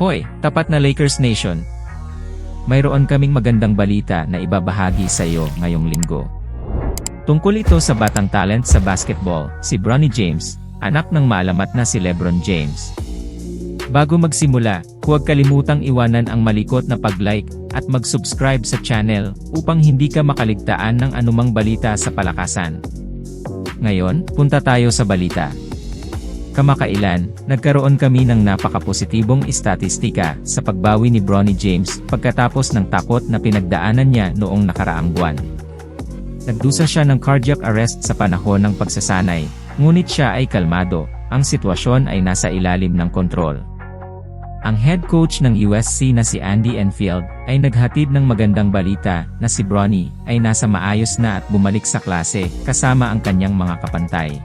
Hoy, tapat na Lakers Nation! Mayroon kaming magandang balita na ibabahagi sa iyo ngayong linggo. Tungkol ito sa batang talent sa basketball, si Bronny James, anak ng maalamat na si LeBron James. Bago magsimula, huwag kalimutang iwanan ang malikot na pag-like at mag-subscribe sa channel upang hindi ka makaligtaan ng anumang balita sa palakasan. Ngayon, punta tayo sa balita. Kamakailan, nagkaroon kami ng napakapositibong istatistika sa pagbawi ni Bronny James pagkatapos ng takot na pinagdaanan niya noong nakaraang buwan. Nagdusa siya ng cardiac arrest sa panahon ng pagsasanay, ngunit siya ay kalmado, ang sitwasyon ay nasa ilalim ng kontrol. Ang head coach ng USC na si Andy Enfield ay naghatid ng magandang balita na si Bronny ay nasa maayos na at bumalik sa klase kasama ang kanyang mga kapantay.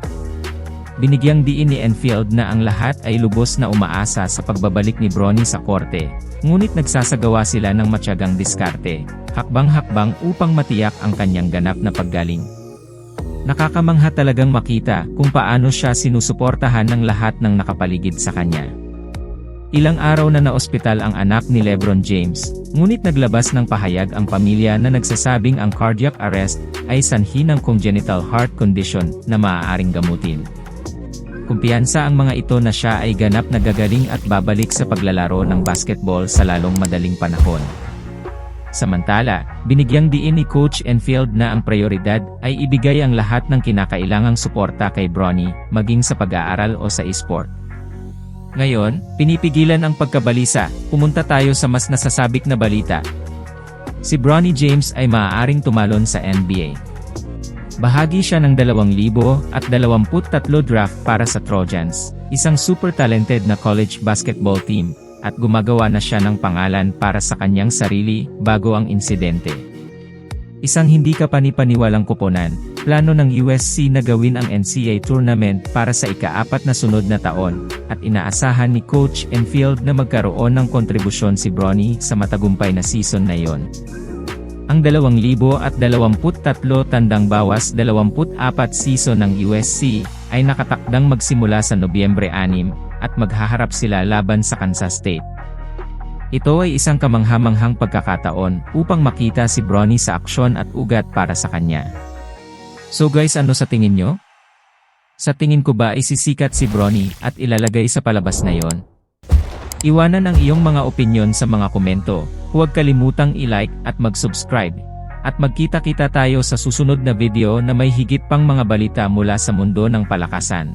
Binigyang diin ni Enfield na ang lahat ay lubos na umaasa sa pagbabalik ni Bronny sa korte, ngunit nagsasagawa sila ng matyagang diskarte, hakbang-hakbang upang matiyak ang kanyang ganap na paggaling. Nakakamangha talagang makita kung paano siya sinusuportahan ng lahat ng nakapaligid sa kanya. Ilang araw na naospital ang anak ni LeBron James, ngunit naglabas ng pahayag ang pamilya na nagsasabing ang cardiac arrest ay sanhi ng congenital heart condition na maaaring gamutin. Kumpiyansa ang mga ito na siya ay ganap na gagaling at babalik sa paglalaro ng basketball sa lalong madaling panahon. Samantala, binigyang diin ni Coach Enfield na ang prioridad ay ibigay ang lahat ng kinakailangang suporta kay Bronny, maging sa pag-aaral o sa esport. Ngayon, pinipigilan ang pagkabalisa, pumunta tayo sa mas nasasabik na balita. Si Bronny James ay maaaring tumalon sa NBA. Bahagi siya ng 2023 draft para sa Trojans, isang super talented na college basketball team, at gumagawa na siya ng pangalan para sa kanyang sarili bago ang insidente. Isang hindi kapani-paniwalang kuponan, plano ng USC na gawin ang NCAA tournament para sa ika-4 na sunod na taon, at inaasahan ni Coach Enfield na magkaroon ng kontribusyon si Bronny sa matagumpay na season na iyon. Ang 2023 tandang bawas 24 season ng USC ay nakatakdang magsimula sa Nobyembre 6 at maghaharap sila laban sa Kansas State. Ito ay isang kamangha-manghang pagkakataon upang makita si Bronny sa aksyon at ugat para sa kanya. So guys, ano sa tingin nyo? Sa tingin ko ba isisikat si Bronny at ilalagay sa palabas na yon? Iwanan ang iyong mga opinyon sa mga komento. Huwag kalimutang i-like at mag-subscribe. At magkita-kita tayo sa susunod na video na may higit pang mga balita mula sa mundo ng palakasan.